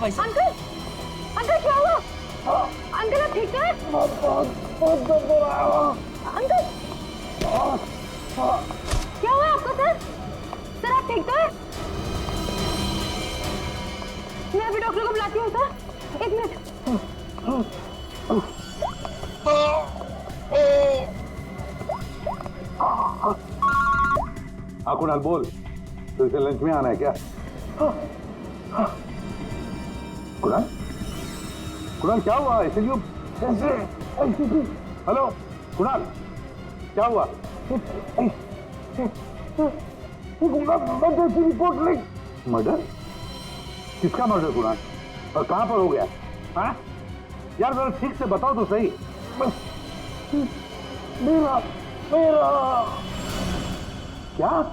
भाई साहब। Uncle uncle क्या हुआ? अंकल आप ठीक है? बहुत दर्द हो रहा है अंकल। क्या हुआ आपको सर? सर आप ठीक तो है? मैं अभी डॉक्टर को बुलाती हूँ सर, एक मिनट। हाँ कुणाल बोल, तो इसे लंच में आना है क्या? कुणाल कुणाल क्या हुआ? ऐसे क्यों? हेलो कुणाल क्या हुआ? रिपोर्ट लिख। मर्डर? किसका मर्डर कुणाल? और कहां पर हो गया? हाँ यार जरा ठीक से बताओ तो सही। मेरा क्या?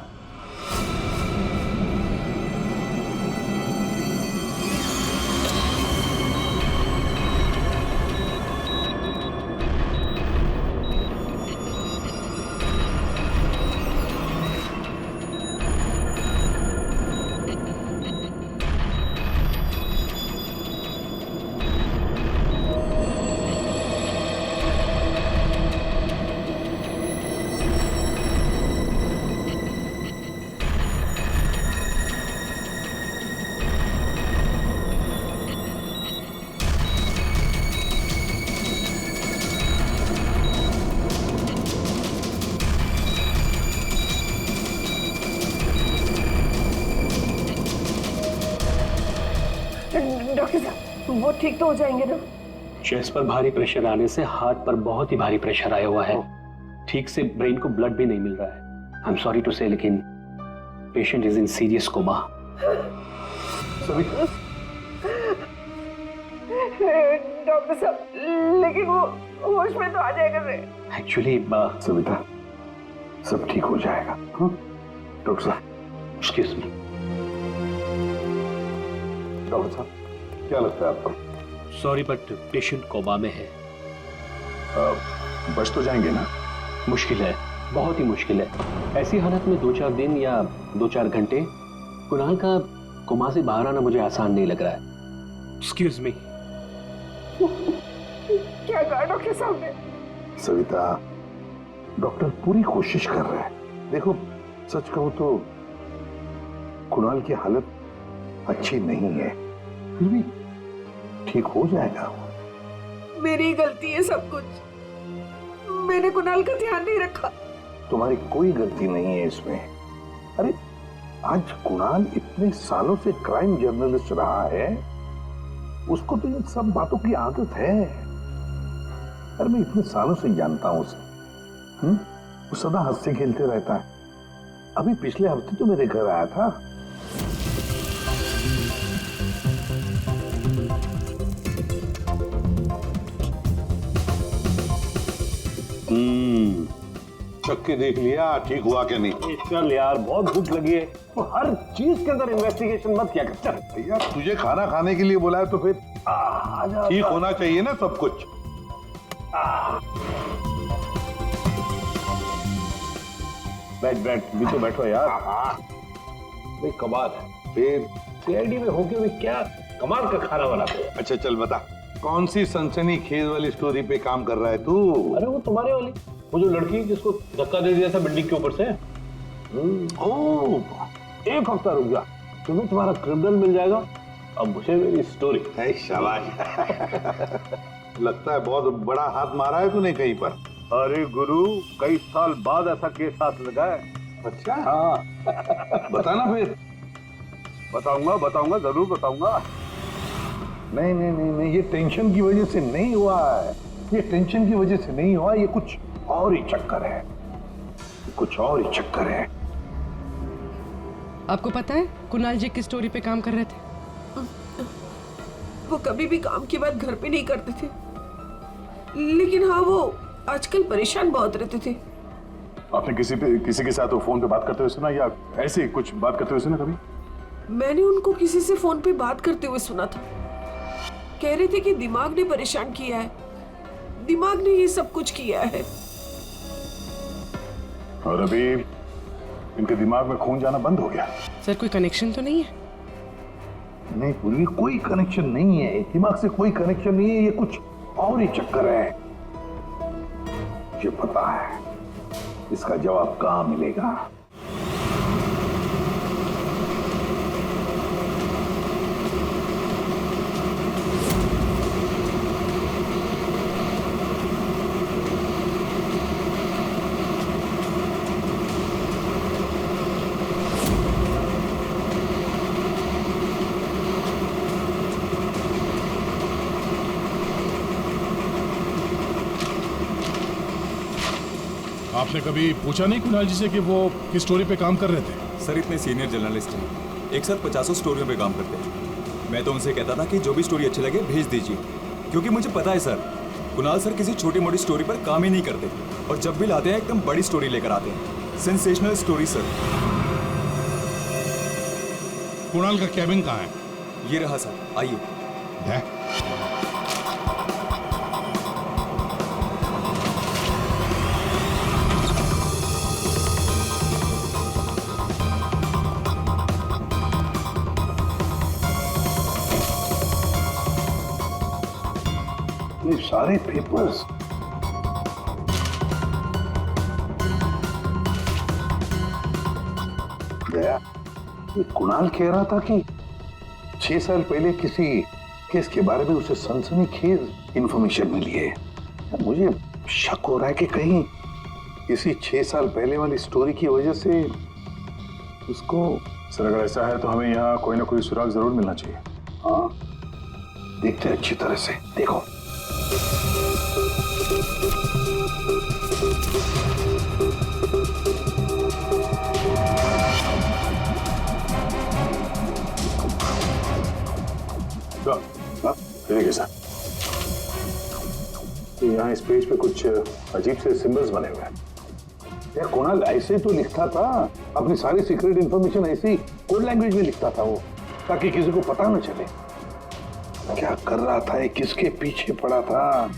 डॉक्टर साहब वो ठीक तो हो जाएंगे ना? चेस्ट पर भारी प्रेशर आने से हार्ट पर बहुत ही भारी प्रेशर आया हुआ है। ठीक से ब्रेन को ब्लड भी नहीं मिल रहा है। I am sorry to say, लेकिन patient is in serious coma. Doctor साहब लेकिन वो होश में तो आ जाएगा रे। एक्चुअली सविता सब ठीक हो जाएगा। डॉक्टर साहब एक्सक्यूज मी। डॉक्टर साहब क्या लगता है आपको? सॉरी बट पेशेंट कोमा में है। बच तो जाएंगे ना? मुश्किल है, बहुत ही मुश्किल है। ऐसी हालत में 2-4 दिन या 2-4 घंटे कुणाल का कोमा से बाहर आना मुझे आसान नहीं लग रहा है। Excuse me. क्या कहा डॉक्टर साहब ने? सविता डॉक्टर पूरी कोशिश कर रहे हैं। देखो सच कहूं तो कुणाल की हालत अच्छी नहीं है, फिर भी ठीक हो जाएगा। मेरी गलती है सब कुछ, मैंने कुणाल का ध्यान नहीं रखा। तुम्हारी कोई गलती नहीं है इसमें। अरे आज कुणाल इतने सालों से क्राइम जर्नलिस्ट रहा है, उसको तो इन सब बातों की आदत है। अरे मैं इतने सालों से जानता हूं उसे। वो सदा हंसते खेलते रहता है। अभी पिछले हफ्ते तो मेरे घर आया था। चख के देख लिया ठीक हुआ क्या नहीं? चल यार बहुत भूख लगी है, तो हर चीज के अंदर इन्वेस्टिगेशन मत किया कर। चल भैया तुझे खाना खाने के लिए बोला है तो फिर ठीक होना चाहिए ना सब कुछ। बैठ भी तो बैठो यार। भाई कमाल है। फिर सीआईडी में होके भी क्या कमाल का खाना बनाते हो। अच्छा चल बता, कौन सी सनसनी खेज वाली स्टोरी पे काम कर रहा है तू? अरे वो तुम्हारे वाली, वो जो लड़की जिसको धक्का दे दिया था बिल्डिंग के ऊपर से। एक हफ्ता रुक जा, तुम्हें तुम्हारा क्रिमिनल मिल जाएगा। अब मुझे मेरी स्टोरी। शाबाश। लगता है बहुत बड़ा हाथ मारा है तूने कहीं पर। अरे गुरु कई साल बाद ऐसा केस हाथ लगा है। अच्छा हाँ बताना फिर। बताऊंगा जरूर बताऊंगा। नहीं नहीं नहीं नहीं, ये टेंशन की वजह से नहीं हुआ है। ये टेंशन की वजह से नहीं हुआ, ये कुछ और ही चक्कर है। कुछ और ही चक्कर है। आपको पता है कुणाल जी किस स्टोरी पे काम कर रहे थे? वो कभी भी काम की बात घर पे नहीं करते थे, लेकिन हाँ वो आजकल परेशान बहुत रहते थे। आपने किसी के साथ फोन पे बात करते हुए सुना या ऐसे कुछ बात करते हुए सुना कभी? मैंने उनको किसी से फोन पे बात करते हुए सुना था। कह रहे थे कि दिमाग ने परेशान किया है, दिमाग ने ये सब कुछ किया है। और अभी इनके दिमाग में खून जाना बंद हो गया। सर कोई कनेक्शन तो नहीं है? नहीं पूरी कोई कनेक्शन नहीं है, दिमाग से कोई कनेक्शन नहीं है, ये कुछ और ही चक्कर है। मुझे पता है इसका जवाब कहां मिलेगा। आपने कभी पूछा नहीं कुणाल जी से कि वो किस स्टोरी पे काम कर रहे थे? सर इतने सीनियर जर्नलिस्ट हैं, एक साथ 50 स्टोरियों पे काम करते हैं। मैं तो उनसे कहता था कि जो भी स्टोरी अच्छी लगे भेज दीजिए, क्योंकि मुझे पता है सर, कुणाल सर किसी छोटी मोटी स्टोरी पर काम ही नहीं करते और जब भी लाते हैं एकदम बड़ी स्टोरी लेकर आते हैं, सेंसेशनल स्टोरी सर। कुणाल का कैबिन कहाँ है? ये रहा सर, आइए। है? ये सारे पेपर्स गया। ये कुणाल कह रहा था कि 6 साल पहले किसी केस के बारे में उसे सनसनीखेज इंफॉर्मेशन मिली है। मुझे शक हो रहा है कि कहीं इसी 6 साल पहले वाली स्टोरी की वजह से उसको। सर अगर ऐसा है तो हमें यहाँ कोई ना कोई सुराग जरूर मिलना चाहिए। हाँ देखते हैं अच्छी तरह से, देखो। ठीक है सर, यहाँ इस पेज पे कुछ अजीब से सिंबल्स बने हुए हैं। यार कुणाल ऐसे तो लिखता था, अपनी सारी सीक्रेट इंफॉर्मेशन ऐसे ही कोड लैंग्वेज में लिखता था वो, ताकि किसी को पता न चले क्या कर रहा था, ये किसके पीछे पड़ा था।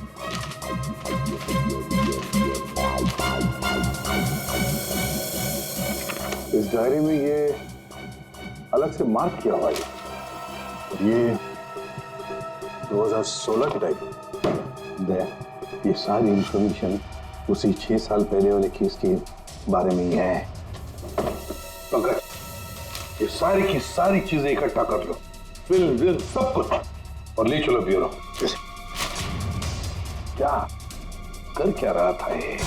इस डायरी में ये अलग से मार्क किया हुआ है, ये 2016 की टाइप। ये सारी इंफॉर्मेशन उसी 6 साल पहले वाले केस के बारे में ही है। पंकज ये सारी की सारी चीजें इकट्ठा कर लो, फिल्म सब कुछ, और ले चलो ब्यूरो। क्या कर क्या रहा था ये?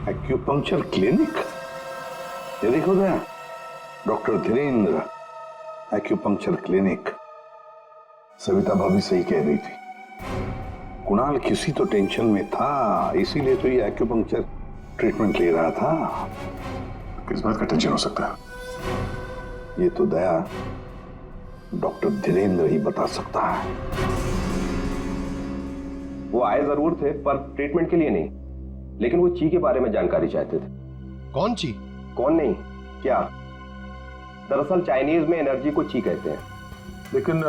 एक्यूपंक्चर क्लिनिक, ये देखो ना, doctor Dhirendra acupuncture clinic. Savita भाभी सही कह रही थी, कुणाल किसी तो टेंशन में था, इसीलिए तो ये एक्यूपंक्चर ट्रीटमेंट ले रहा था। किस बात का टेंशन हो सकता है? ये तो दया डॉक्टर धीरेन्द्र ही बता सकता है। वो आए जरूर थे पर ट्रीटमेंट के लिए नहीं, लेकिन वो ची के बारे में जानकारी चाहते थे। कौन ची? कौन नहीं क्या, दरअसल चाइनीज में एनर्जी को ची कहते हैं। लेकिन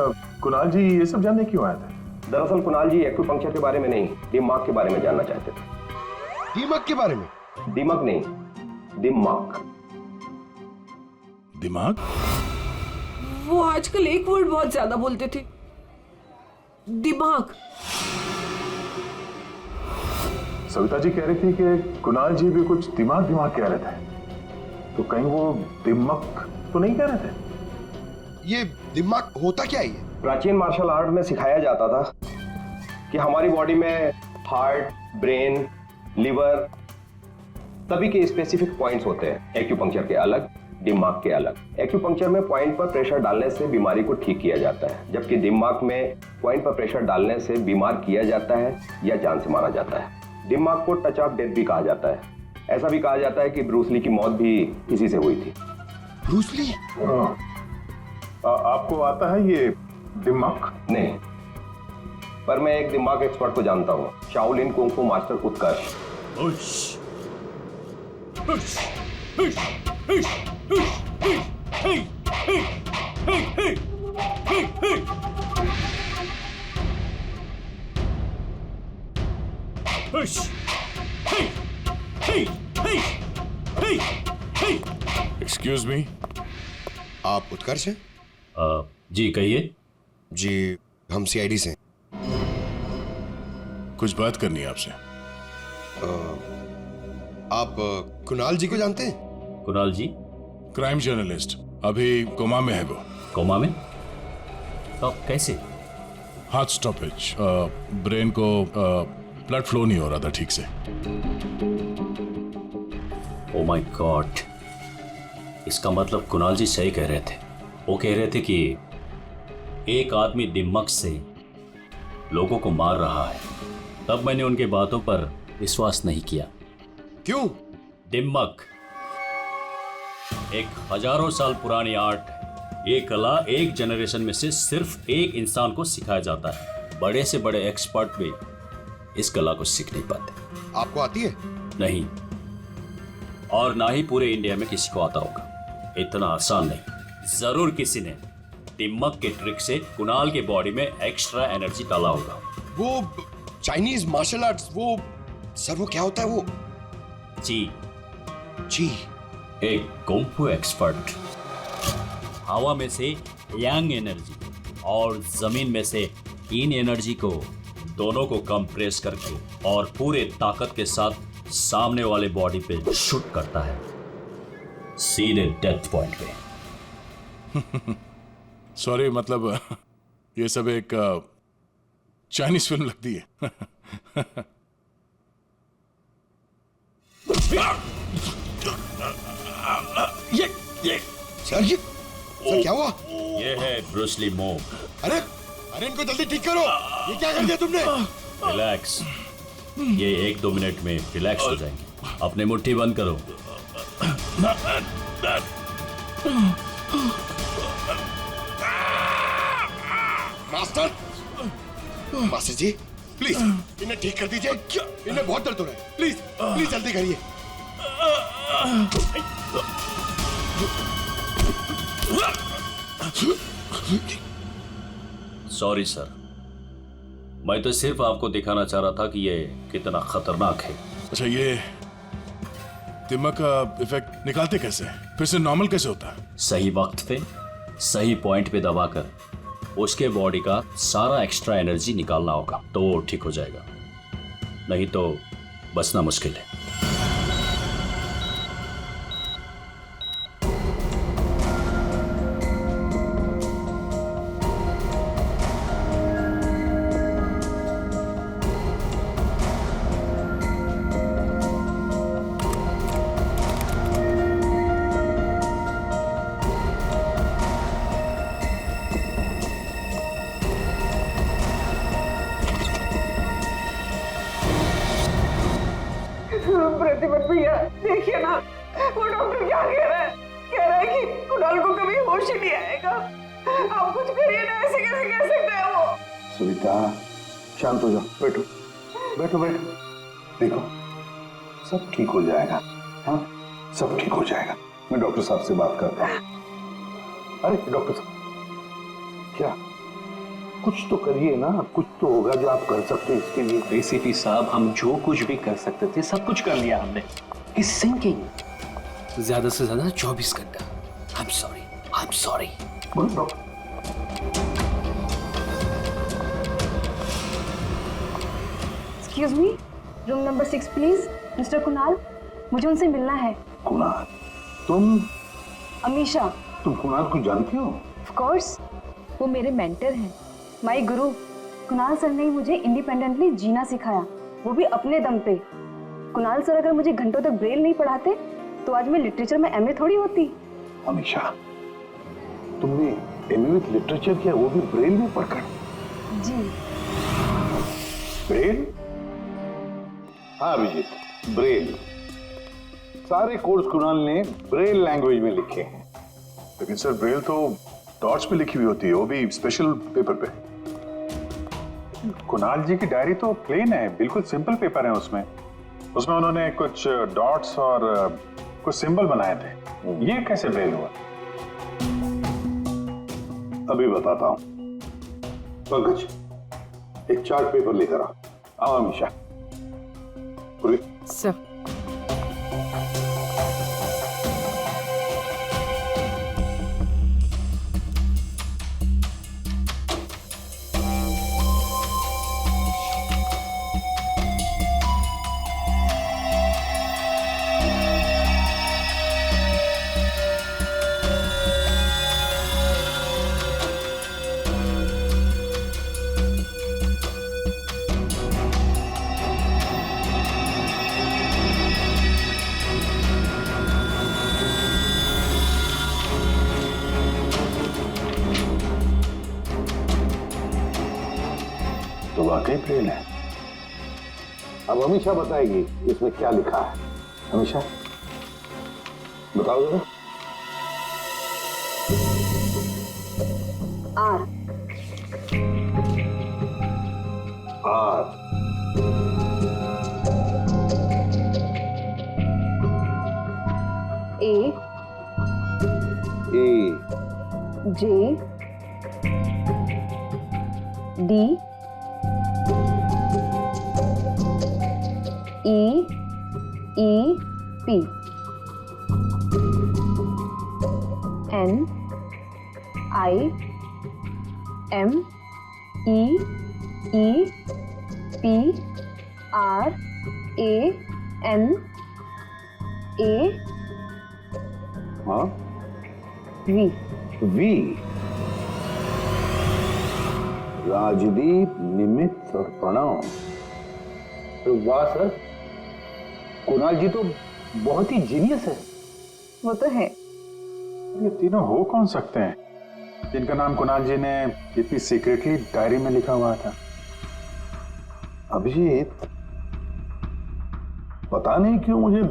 कुणाल जी ये सब जानने क्यों आए थे? दरअसल कुणाल जी एक्यूपंक्चर के बारे में नहीं, दिमाग के बारे में जानना चाहते थे। दीमक के बारे में? दिमाग नहीं, दिमाग। दिमाग? वो आजकल एक वर्ड बहुत ज्यादा बोलते थे, दिमाग। सविता जी कह रही थी कि कुणाल जी भी कुछ दिमाग कह रहे थे, तो कहीं वो दिमाग तो नहीं कह रहे थे? ये दिमाग होता क्या है? ये प्राचीन मार्शल आर्ट में सिखाया जाता था कि हमारी बॉडी में हार्ट, ब्रेन, लिवर सभी के स्पेसिफिक पॉइंट्स होते हैं। एक्यूपंक्चर के अलग, दिमाग के अलग। एक्यूपंक्चर में पॉइंट पर प्रेशर डालने से बीमारी को ठीक किया जाता है, जबकि दिमाग में पॉइंट पर प्रेशर डालने से बीमार किया जाता है या जान से मारा जाता है। दिमाग को टच ऑफ डेथ भी कहा जाता है। ऐसा भी कहा जाता है कि ब्रूस ली की मौत भी इसी से हुई थी। Bruce Lee? आपको आता है ये दिमाग? नहीं, पर मैं एक दिमाग एक्सपर्ट को जानता हूँ, शाओलिन कुंग फू मास्टर उत्कर्ष। एक्सक्यूज मी, आप उत्कर्ष हैं? जी कहिए। जी, हम सीआईडी से हैं। कुछ बात करनी है आपसे। आप कुणाल जी को जानते हैं? कुणाल जी? क्राइम जर्नलिस्ट, अभी कोमा में है वो। कोमा में? तो कैसे? हार्ट स्टॉपेज, ब्रेन को ब्लड फ्लो नहीं हो रहा था ठीक से। ओ माय गॉड, इसका मतलब कुणाल जी सही कह रहे थे। वो कह रहे थे कि एक आदमी दिमाग से लोगों को मार रहा है। तब मैंने उनके बातों पर विश्वास नहीं किया। क्यों? दिमाग एक हजारों साल पुरानी आर्ट, ये कला एक जनरेशन में से सिर्फ एक इंसान को सिखाया जाता है। बड़े से बड़े एक्सपर्ट भी इस कला को सीख नहीं पाते। आपको आती है? नहीं, और ना ही पूरे इंडिया में किसी को आता होगा। इतना आसान नहीं। जरूर किसी ने दिमाग के ट्रिक से कुणाल के बॉडी में एक्स्ट्रा एनर्जी डाला होगा। वो चाइनीज मार्शल आर्ट्स, वो सर वो क्या होता है वो? जी, जी, एक कुंफू एक्सपर्ट हवा में से यांग एनर्जी और जमीन में से इन एनर्जी को दोनों को कंप्रेस करके और पूरे ताकत के साथ सामने वाले बॉडी पे शूट करता है, सीधे डेथ पॉइंट पे। सॉरी, मतलब ये सब एक चाइनीज फिल्म लगती है। ये सर क्या हुआ? ये है ब्रूस ली मूव। अरे अरे इनको जल्दी ठीक करो। ये क्या कर दिया तुमने? रिलैक्स, ये 1-2 मिनट में रिलैक्स हो जाएंगे। अपने मुट्ठी बंद करो। मास्टर, मास्टर जी प्लीज इन्हें ठीक कर दीजिए। इन्हें बहुत दर्द हो रहा है। प्लीज प्लीज जल्दी करिए। सॉरी सर, मैं तो सिर्फ आपको दिखाना चाह रहा था कि ये कितना खतरनाक है। अच्छा, ये दिमाग का इफेक्ट निकालते कैसे? फिर से नॉर्मल कैसे होता है? सही वक्त पे सही पॉइंट पे दबाकर उसके बॉडी का सारा एक्स्ट्रा एनर्जी निकालना होगा, तो वो ठीक हो जाएगा। नहीं तो बचना मुश्किल है। प्रतिपत भैया देखिए ना, वो डॉक्टर क्या कह रहा है? कह रहा है कि कुणाल को कभी होश ही नहीं आएगा। आप कुछ करिए ना, ऐसे कैसे कह सकता है वो? सविता शांत हो जाओ, बैठो बैठो बैठो। देखो सब ठीक हो जाएगा। हाँ, सब ठीक हो जाएगा। मैं डॉक्टर साहब से बात करता हूँ। अरे डॉक्टर साहब, क्या कुछ तो करिए ना, कुछ तो होगा जो आप कर सकते हैं इसके लिए। एसीपी साहब, हम जो कुछ भी कर सकते थे सब कुछ कर लिया हमने। He's sinking। ज्यादा से ज्यादा 24 घंटा। I'm sorry। Excuse me, room number 6 please. Mister Kunal, मुझे उनसे मिलना है। कुणाल? तुम? अमीशा। तुम कुणाल को जानती हो? ऑफ कोर्स, वो मेरे मेंटर हैं, माय गुरु। कुणाल सर ने ही मुझे इंडिपेंडेंटली जीना सिखाया, वो भी अपने दम पे। कुणाल सर अगर मुझे घंटों तक ब्रेल नहीं पढ़ाते तो आज मैं लिटरेचर में एमए थोड़ी होती। अमीशा, तुमने एमए विद लिटरेचर किया, वो भी ब्रेल में पढ़कर? जी। ब्रेल? हाँ अभिजीत, ब्रेल। सारे कोर्स कुणाल ने ब्रेल लैंग्वेज में लिखे हैं। लेकिन सर ब्रेल तो डॉट्स पे लिखी हुई होती है, वो भी स्पेशल पेपर पे। कुणाल जी की डायरी तो प्लेन है, बिल्कुल सिंपल पेपर है। उसमें उन्होंने कुछ डॉट्स और कुछ सिंबल बनाए थे। ये कैसे ब्रेल हुआ? अभी बताता हूं। पंकज, एक चार्ट पेपर लेकर आओ। अमीशा, सर तो वाकई ब्रेन है। अब अमीषा बताएगी इसमें क्या लिखा है। अमीषा बताओ जरा। R R A A J D E P N I M E P R A N A हाँ वी वी। राजदीप, निमित और प्रणव। वाह सर, कुणाल जी तो बहुत ही जीनियस है। वो तो है। ये तीनों हो कौन सकते हैं जिनका नाम कुणाल जी ने इतनी सीक्रेटली डायरी में लिखा हुआ था? अभिजीत, पता नहीं क्यों मुझे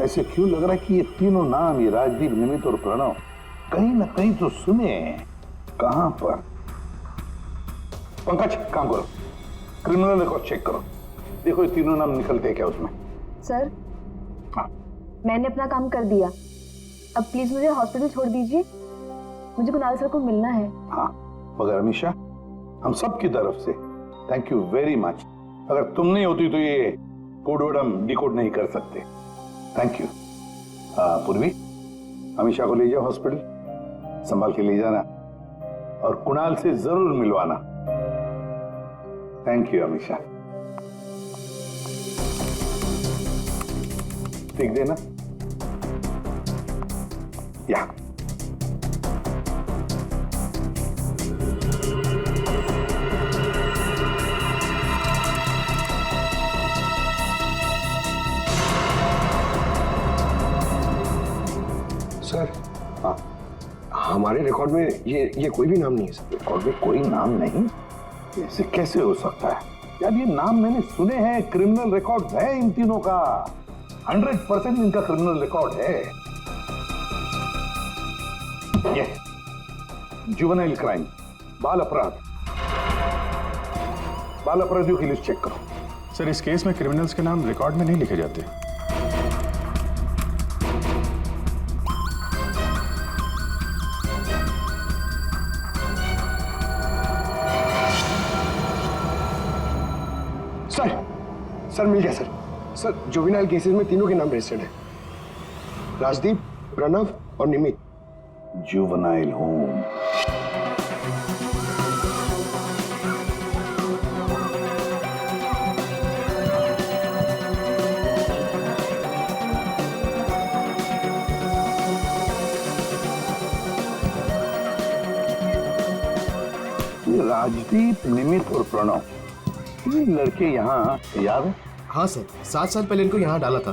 ऐसे क्यों लग रहा है कि ये तीनों नाम, ये राजदीप, निमित और प्रणव, कहीं ना कहीं तो सुने हैं। कहां पर? पंकज, काम करो, क्रिमिनल रिकॉर्ड चेक करो, देखो ये तीनों नाम निकलते हैं क्या उसमें। सर, हाँ। मैंने अपना काम कर दिया, अब प्लीज मुझे हॉस्पिटल छोड़ दीजिए, मुझे कुणाल सर को मिलना है। हाँ, मगर अमीषा, हम सब की तरफ से थैंक यू वेरी मच। अगर तुम नहीं होती तो ये कोड वर्ड हम डिकोड नहीं कर सकते। Thank you. पूर्वी, अमीषा को ले जाओ हॉस्पिटल, संभाल के ले जाना और कुणाल से जरूर मिलवाना। Thank you Amisha. देख देना या सर, हाँ, हमारे रिकॉर्ड में ये कोई भी नाम नहीं है सर। रिकॉर्ड में कोई नाम नहीं? ऐसे कैसे हो सकता है यार? ये नाम मैंने सुने हैं, क्रिमिनल रिकॉर्ड है इन तीनों का, 100% इनका क्रिमिनल रिकॉर्ड है। ये जुवेनाइल क्राइम, बाल अपराध, बाल अपराधियों की लिस्ट चेक करो। सर, इस केस में क्रिमिनल्स के नाम रिकॉर्ड में नहीं लिखे जाते। सर मिल गया सर। सर, जुवेनाइल केसेस में तीनों के नाम रजिस्टर्ड है, राजदीप, प्रणव और निमित। Juvenile home. राजदीप, निमित और प्रणव, ये लड़के यहाँ याद है? हाँ सर, 7 साल पहले इनको यहाँ डाला था।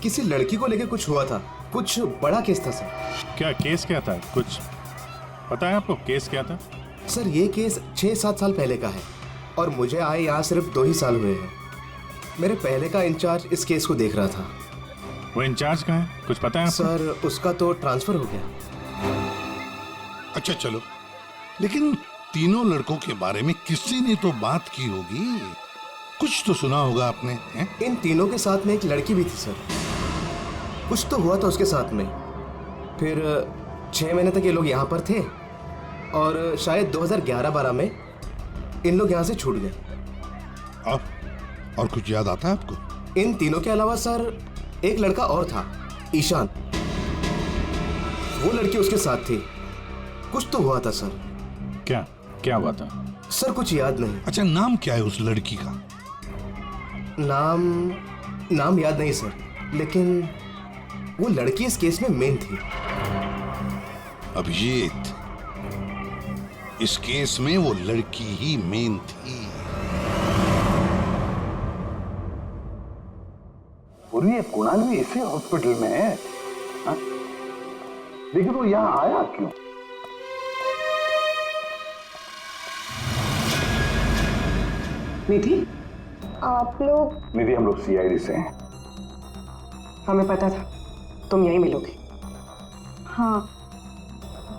किसी लड़की को लेकर कुछ हुआ था, कुछ बड़ा केस था सर। क्या केस क्या था? कुछ पता है आपको केस क्या था? सर, ये केस 6-7 साल पहले का है और मुझे आए यहाँ सिर्फ 2 ही साल हुए हैं। मेरे पहले का इंचार्ज इस केस को देख रहा था। वो इंचार्ज कहाँ है, कुछ पता है आपको? सर, उसका तो ट्रांसफर हो गया। अच्छा चलो, लेकिन तीनों लड़कों के बारे में किसी ने तो बात की होगी, कुछ तो सुना होगा आपने, हैं? इन तीनों के साथ में एक लड़की भी थी सर, कुछ तो हुआ था उसके साथ में। फिर 6 महीने तक ये लोग यहाँ पर थे और शायद 2011-12 में इन लोग यहाँ से छूट गए। अब और कुछ याद आता है आपको? इन तीनों के अलावा सर एक लड़का और था, ईशान। वो लड़की उसके साथ थी। कुछ तो हुआ था सर। क्या क्या हुआ था? सर कुछ याद नहीं। अच्छा, नाम क्या है उस लड़की का? नाम याद नहीं सर, लेकिन वो लड़की इस केस में मेन थी। अभिजीत, इस केस में वो लड़की ही मेन थी। और ये कुणाल भी इसी हॉस्पिटल में है, हा? लेकिन वो यहाँ आया क्यों? निधि, आप लोग? निधि, हम लोग सीआईडी से हैं। हमें पता था तुम यहीं मिलोगे। हाँ,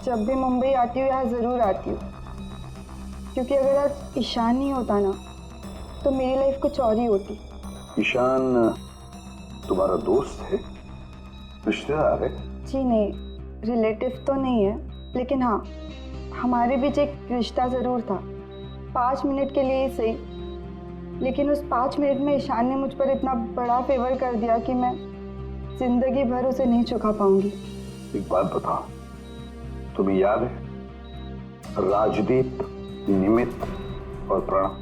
जब भी मुंबई आती हूँ यहाँ ज़रूर आती हूँ, क्योंकि अगर आज ईशान नहीं होता ना तो मेरी लाइफ कुछ और ही होती। ईशान तुम्हारा दोस्त है, रिश्तेदार है? जी नहीं, रिलेटिव तो नहीं है, लेकिन हाँ हमारे बीच एक रिश्ता ज़रूर था, 5 मिनट के लिए ही सही। लेकिन उस 5 मिनट में ईशान ने मुझ पर इतना बड़ा फेवर कर दिया कि मैं जिंदगी भर उसे नहीं चुका पाऊंगी। एक बात बताओ, तुम्हें याद है राजदीप, निमित और प्रणव?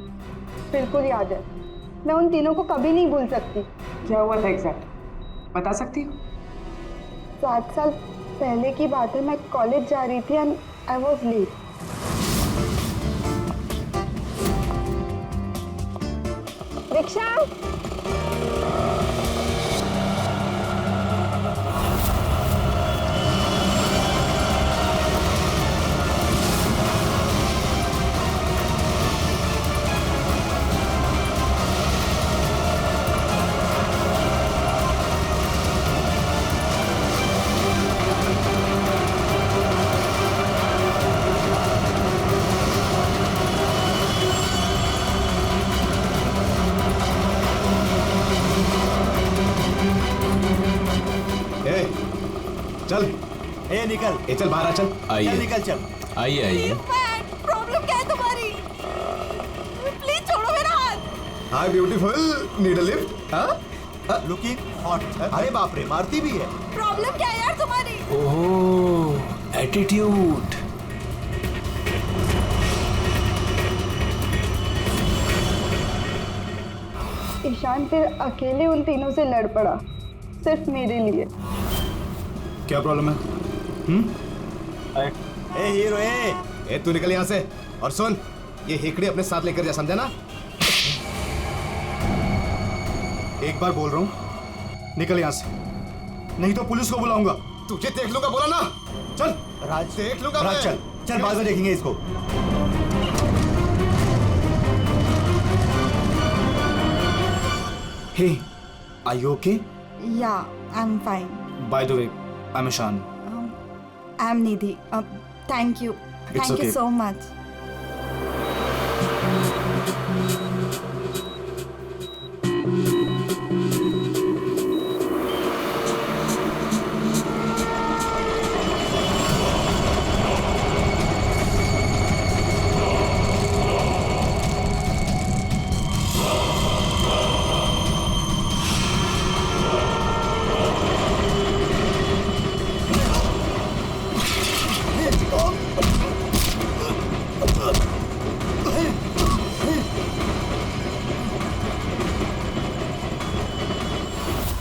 बिल्कुल याद है, मैं उन तीनों को कभी नहीं भूल सकती। क्या हुआ था एग्जैक्ट बता सकती हो? 7 साल पहले की बात है, मैं कॉलेज जा रही थी एंड आई वॉज लेट। रिक्शा, चल। ए निकल। ए चल बाहर आ, चल। चल निकल चल। आइए आइए। प्रॉब्लम क्या है तुम्हारी? प्लीज छोड़ो मेरा हाथ। Hi beautiful, need a lift? हाँ? Looking hot. अरे बाप रे, मारती भी है। प्रॉब्लम क्या है यार तुम्हारी? ओह, एटीट्यूड। ईशान फिर अकेले उन तीनों से लड़ पड़ा, सिर्फ मेरे लिए। क्या प्रॉब्लम है? ए हीरो, ए तू निकल यहाँ से। और सुन, ये हेकड़े अपने साथ लेकर जा, समझा ना? एक बार बोल रहा हूँ, निकल यहाँ से, नहीं तो पुलिस को बुलाऊंगा। तुझे देख लूंगा, बोला ना? चल राज, देख लूंगा। राज चल चल, बाद में देखेंगे इसको। Hey, are you okay? Yeah, I'm fine. By the way, I'm Ishan. I'm Nidhi. Thank you. It's Thank okay. you so much.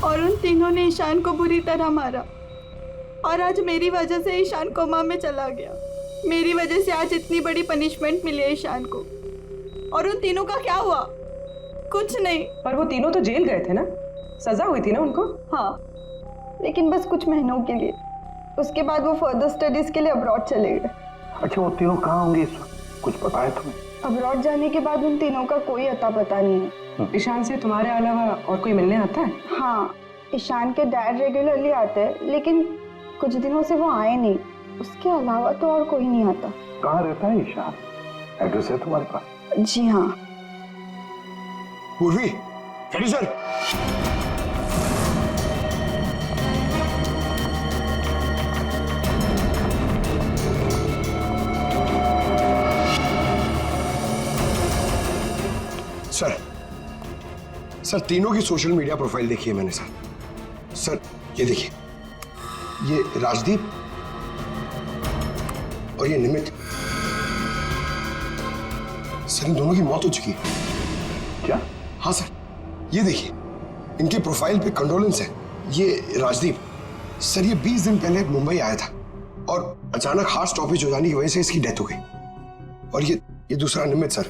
और उन तीनों ने ईशान को बुरी तरह मारा, और आज मेरी वजह से ईशान कोमा में चला गया। मेरी वजह से आज इतनी बड़ी पनिशमेंट मिली है ईशान को। और उन तीनों का क्या हुआ? कुछ नहीं। पर वो तीनों तो जेल गए थे ना, सजा हुई थी ना उनको? हाँ, लेकिन बस कुछ महीनों के लिए। उसके बाद वो फर्दर स्टडीज के लिए अब्रॉड चले गए। अच्छा, वो तीनों कहाँ होंगे इस वक्त? कुछ पता है तुम्हें? अब्रॉड जाने के बाद उन तीनों का कोई अता पता नहीं है। ईशान से तुम्हारे अलावा और कोई मिलने आता है? हाँ, ईशान के डैड रेगुलरली आते हैं, लेकिन कुछ दिनों से वो आए नहीं। उसके अलावा तो और कोई नहीं आता। कहाँ रहता है ईशान? एड्रेस है तुम्हारे पास? जी हाँ। पूर्वी, चलिए सर। सर तीनों की सोशल मीडिया प्रोफाइल देखी है मैंने सर। सर ये देखिए, ये राजदीप और ये निमित। सर इन दोनों की मौत हो चुकी है। क्या? हाँ सर, ये देखिए इनकी प्रोफाइल पे कंडोलेंस है। ये राजदीप सर, ये 20 दिन पहले मुंबई आया था और अचानक हार्ट स्टॉपेज हो जाने की वजह से इसकी डेथ हो गई। और ये दूसरा निमित सर,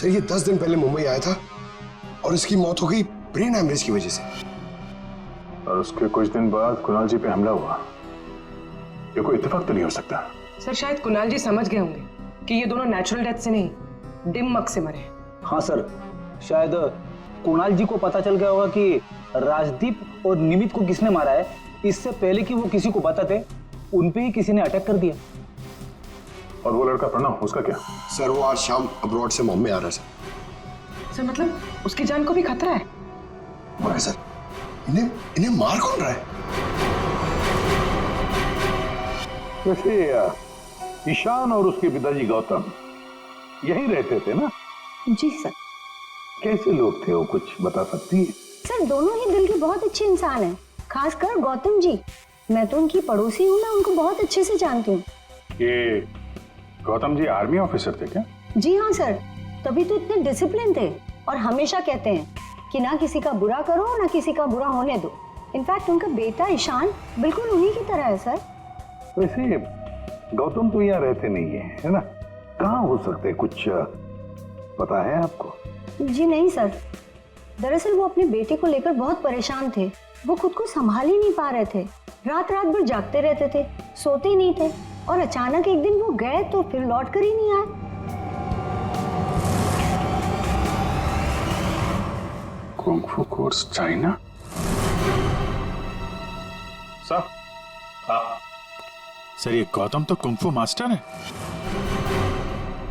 ये 10 दिन पहले मुंबई आया था और इसकी मौत हो गई ब्रेन हैमरेज की वजह से। और उसके कुछ दिन बाद कुणाल जी पे हमला हुआ। ये कोई इत्तेफाक तो नहीं हो सकता। सर शायद कुणाल जी समझ गए होंगे कि ये दोनों नेचुरल डेथ से नहीं, दिमाग से मरे। हाँ सर, शायद कुणाल जी को पता चल गया होगा कि राजदीप और निमित को किसने मारा है। इससे पहले कि वो किसी को बताते, उन पे ही किसी ने अटैक कर दिया। और वो लड़का प्रणव, उसका क्या? सर वो आज शाम अब्रॉड से बॉम्बे आ रहा है सर। मतलब उसकी जान को भी खतरा है। मगर सर इन्हें मार कौन रहा है? वैसे ईशान और उसके पिताजी गौतम यहीं रहते थे ना? जी सर। कैसे लोग थे वो, कुछ बता सकती है? सर दोनों ही दिल के बहुत अच्छे इंसान हैं, खासकर गौतम जी। मैं तो उनकी पड़ोसी हूँ, मैं उनको बहुत अच्छे से जानती हूँ। ये गौतम जी आर्मी ऑफिसर थे क्या? जी हाँ सर, तभी तो इतने डिसिप्लिन थे और हमेशा कहते हैं कि ना किसी का बुरा करो ना किसी का बुरा होने दो। इनफैक्ट उनका बेटा ईशान बिल्कुल उन्हीं की तरह है सर। वैसे गौतम तो यहाँ रहते नहीं है ना? कहाँ हो सकते, कुछ पता है आपको? जी नहीं सर, दरअसल वो अपने बेटे को लेकर बहुत परेशान थे। वो खुद को संभाल ही नहीं पा रहे थे, रात रात भर जागते रहते थे, सोते नहीं थे। और अचानक एक दिन वो गए तो फिर लौट कर ही नहीं आए। Kung fu course China? Sir sir, ये गौतम तो कुंग-फू मास्टर है।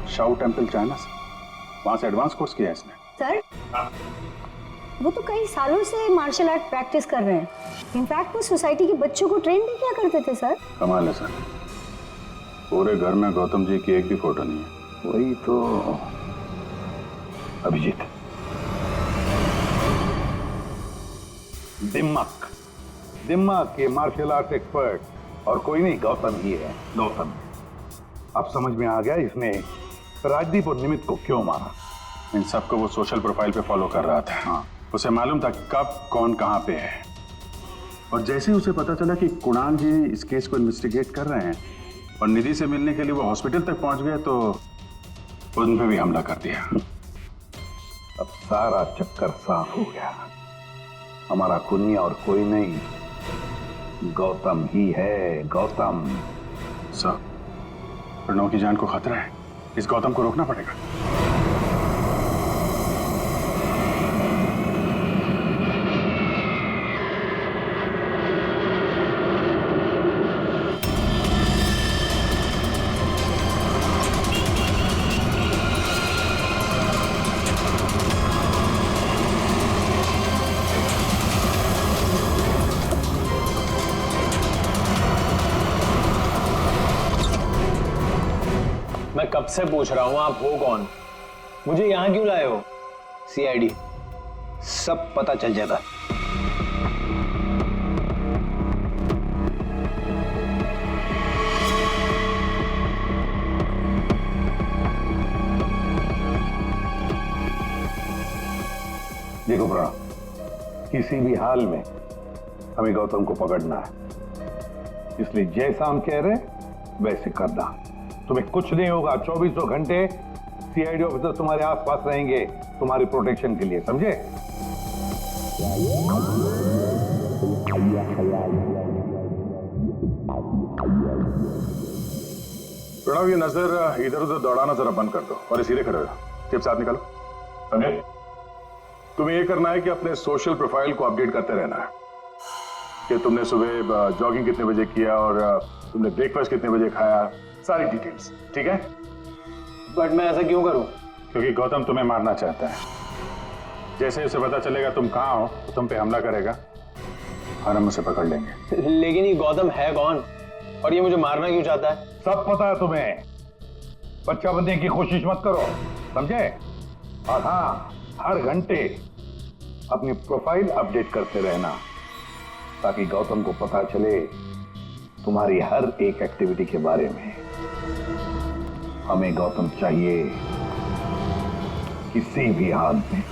शाओ टेम्पल चाइना से, वहां से एडवांस कोर्स किया है इसने। सर वो तो कई सालों से मार्शल आर्ट प्रैक्टिस कर रहे हैं। इनफैक्ट वो सोसाइटी के बच्चों को ट्रेन भी किया करते थे सर। कमाल है सर, पूरे घर में गौतम जी की एक भी फोटो नहीं है। वही तो अभिजीत, दिमाग के मार्शल आर्ट एक्सपर्ट और कोई नहीं, गौतम ही है। गौतम, अब समझ में आ गया इसने राजदीप और निमित को क्यों मारा। इन सबको वो सोशल प्रोफाइल पे फॉलो कर रहा था। हाँ, उसे मालूम था कब कौन कहाँ पे है। और जैसे ही उसे पता चला कि कुणाल जी इस केस को इन्वेस्टिगेट कर रहे हैं और निधि से मिलने के लिए वो हॉस्पिटल तक पहुंच गए, तो उन पे भी हमला कर दिया। अब सारा चक्कर साफ हो गया। हमारा खूनी और कोई नहीं, गौतम ही है। गौतम। सर, प्रणव की जान को खतरा है, इस गौतम को रोकना पड़ेगा। मैं कब से पूछ रहा हूं आप हो कौन, मुझे यहां क्यों लाए हो? सीआईडी, सब पता चल जाता। देखो प्रणव, किसी भी हाल में हमें गौतम को पकड़ना है, इसलिए जैसा हम कह रहे वैसे करना। तुम्हें कुछ नहीं होगा, 24 घंटे सीआईडी ऑफिसर तुम्हारे आसपास रहेंगे तुम्हारी प्रोटेक्शन के लिए, समझे? प्रणव, ये नजर इधर उधर दौड़ाना जरा बंद कर दो और सीधे खड़े हो जाओ। चिप साथ निकालो, समझे? तुम्हें ये करना है कि अपने सोशल प्रोफाइल को अपडेट करते रहना है कि तुमने सुबह जॉगिंग कितने बजे किया और तुमने ब्रेकफास्ट कितने बजे खाया, सारी डिटेल्स, ठीक है? बट मैं ऐसा क्यों करूं? क्योंकि गौतम तुम्हें मारना चाहता है। जैसे उसे पता चलेगा तुम कहाँ हो तो तुम पे हमला करेगा और हम उसे पकड़ लेंगे। लेकिन ये गौतम है कौन और ये मुझे मारना क्यों चाहता है? सब पता है तुम्हें, बच्चा बनने की कोशिश मत करो, समझे? और हाँ, हर घंटे अपनी प्रोफाइल अपडेट करते रहना, ताकि गौतम को पता चले तुम्हारी हर एक एक्टिविटी के बारे में। हमें गौतम चाहिए किसी भी हाल में।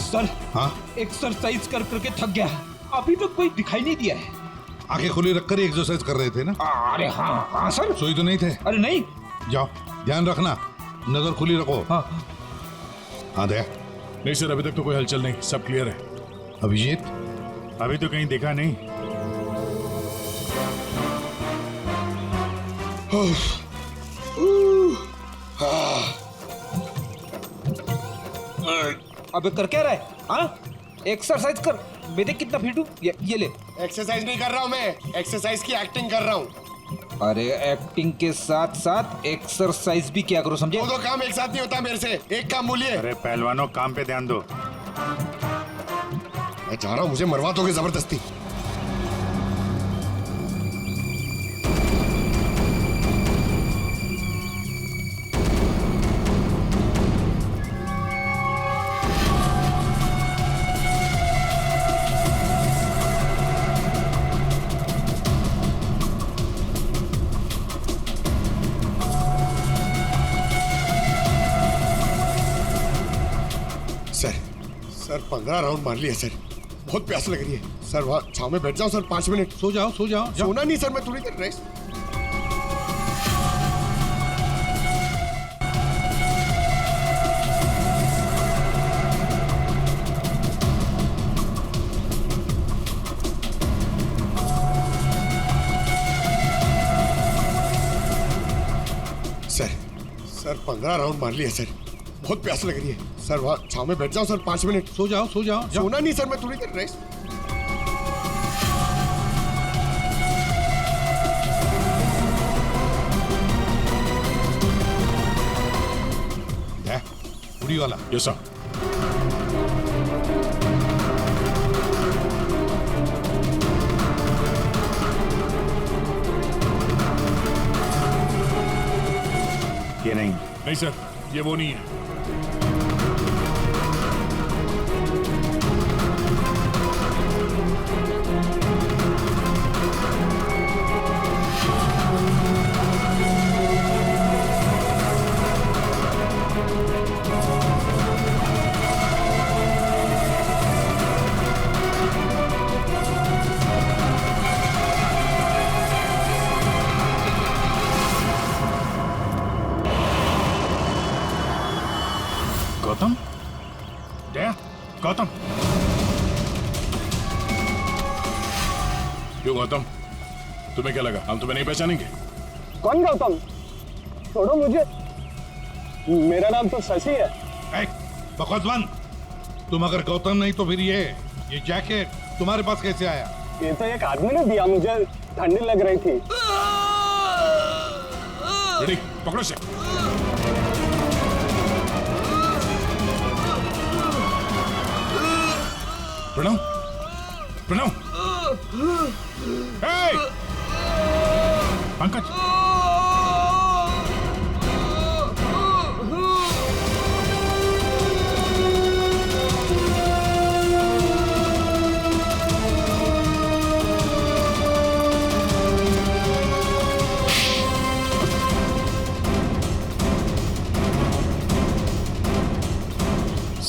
सर, हाँ? एक्सरसाइज कर करके थक गया, अभी तक कोई दिखाई नहीं दिया है। आंखें खुली रखकर एक्सरसाइज कर रहे थे ना? अरे हाँ हाँ सर। सोई तो नहीं थे? अरे नहीं। जाओ, ध्यान रखना, नजर खुली रखो। हाँ हाँ दया। नहीं सर, अभी तक तो कोई हलचल नहीं, सब क्लियर है। अभिजीत? अभी तो कहीं देखा नहीं। अबे कर क्या रहा है? हाँ? एक्सरसाइज कर। मैं देख कितना फिट हूँ। ये ले। एक्सरसाइज नहीं कर रहा हूँ मैं, एक्सरसाइज की एक्टिंग कर रहा हूँ। अरे एक्टिंग के साथ साथ एक्सरसाइज भी क्या करो, समझे? दो काम एक साथ नहीं होता मेरे से, एक काम बोलिए। अरे पहलवानों, काम पे ध्यान दो। मैं जा रहा हूँ, मुझे मरवा दोगे जबरदस्ती। सर 15 राउंड मार लिया सर, बहुत प्यास लग रही है सर। वहाँ छाव में बैठ जाओ सर, 5 मिनट। सो जाओ सो जाओ। सोना नहीं सर, मैं थोड़ी देर रेस्ट। सर 15 राउंड मार लिया सर, बहुत प्यास लग रही है सर। वहाँ छाव में बैठ जाओ सर, 5 मिनट। सो जाओ सो जाओ। सोना नहीं सर, मैं थोड़ी देर रेस्ट। उड़ी वाला। Yes sir. ये नहीं। नहीं सर, ये वो नहीं है। गौतम? दया? गौतम? क्यों गौतम, तुम्हें क्या लगा हम तुम्हें नहीं पहचानेंगे? कौन गौतम? छोड़ो मुझे, मेरा नाम तो शशि है। बकवास बंद। तुम अगर गौतम नहीं तो फिर ये जैकेट तुम्हारे पास कैसे आया? ये तो एक आदमी ने दिया मुझे, ठंडी लग रही थी। पकड़ो से। प्रणव, प्रणव, पंकज,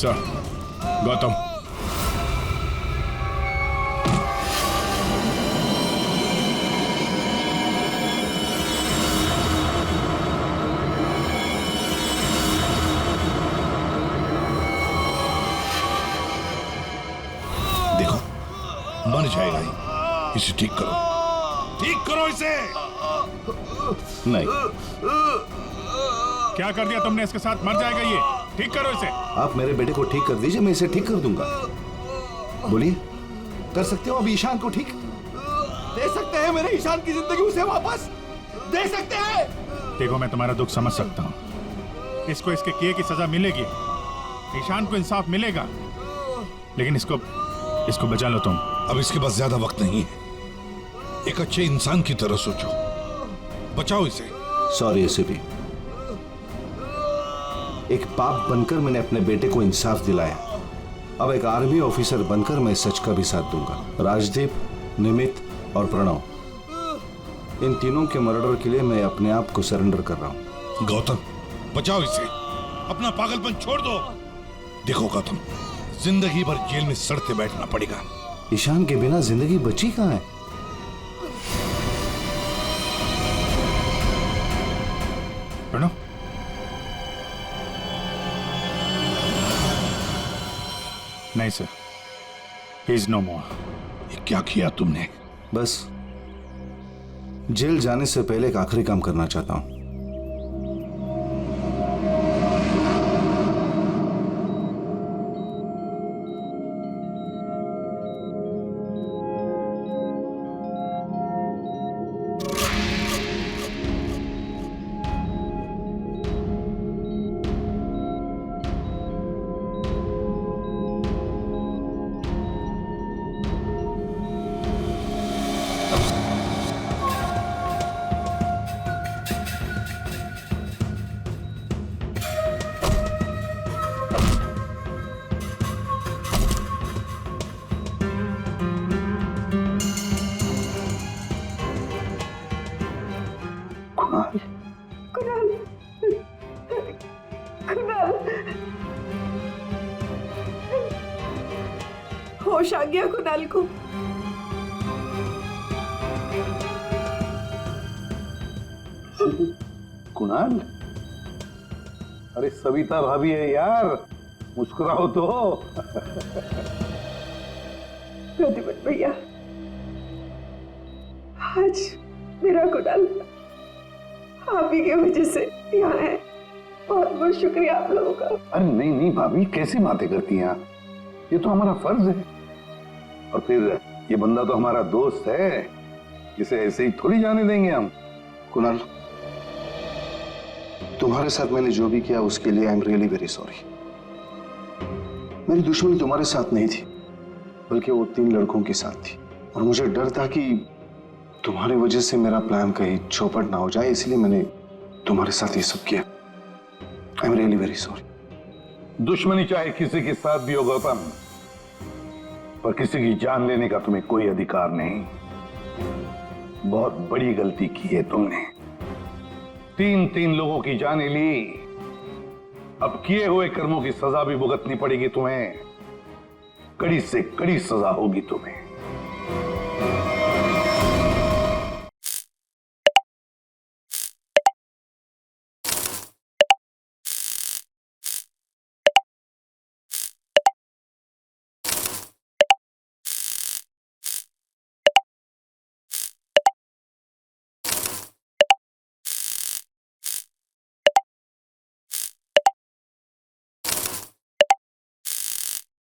सर, गौतम। देखो, मर जाएगा ही। इसे ठीक करो, ठीक करो इसे। नहीं। क्या कर दिया तुमने इसके साथ? मर जाएगा ये। ठीक करो इसे। आप मेरे बेटे को ठीक कर दीजिए, मैं इसे ठीक कर दूंगा। बोलिए, कर सकते हो अब ईशान को ठीक? दे सकते हैं मेरे ईशान की जिंदगी उसे वापस? दे सकते हैं? देखो, मैं तुम्हारा दुख समझ सकता हूँ। इसको इसके किए की सजा मिलेगी, ईशान को इंसाफ मिलेगा, लेकिन इसको बचा लो तुम। अब इसके पास ज्यादा वक्त नहीं है। एक अच्छे इंसान की तरह सोचो, बचाओ इसे। सॉरी एसीपी, एक बाप बनकर मैंने अपने बेटे को इंसाफ दिलाया। अब एक आर्मी ऑफिसर बनकर मैं सच का भी साथ दूंगा। राजदीप, निमित और प्रणव, इन तीनों के मर्डर के लिए मैं अपने आप को सरेंडर कर रहा हूं। गौतम, बचाओ इसे, अपना पागलपन छोड़ दो। देखो गौतम, जिंदगी भर जेल में सड़ते बैठना पड़ेगा। ईशान के बिना जिंदगी बची कहां है? प्रणव, नहीं सर, ही इज नो मोर। क्या किया तुमने? बस जेल जाने से पहले एक आखिरी काम करना चाहता हूं। होश आ गया कुणाल को। कुणाल, अरे सविता भाभी है यार, मुस्कुराओ तो। प्रतिपत भैया, आज मेरा कुणाल आप ही की वजह से यहाँ है। बहुत बहुत शुक्रिया आप लोगों का। अरे नहीं नहीं भाभी, कैसी बातें करती हैं आप? ये तो हमारा फर्ज है। और फिर ये बंदा तो हमारा दोस्त है, इसे ऐसे ही थोड़ी जाने देंगे हम। कुणाल, तुम्हारे साथ मैंने जो भी किया उसके लिए I am really very sorry. मेरी दुश्मनी तुम्हारे साथ नहीं थी, बल्कि वो 3 लड़कों के साथ थी। और मुझे डर था कि तुम्हारी वजह से मेरा प्लान कहीं चौपट ना हो जाए, इसलिए मैंने तुम्हारे साथ ये सब किया। I am really very sorry. दुश्मनी चाहे किसी के साथ भी हो गौतम, पर किसी की जान लेने का तुम्हें कोई अधिकार नहीं। बहुत बड़ी गलती की है तुमने। 3 लोगों की जानें ली, अब किए हुए कर्मों की सजा भी भुगतनी पड़ेगी तुम्हें। कड़ी से कड़ी सजा होगी तुम्हें।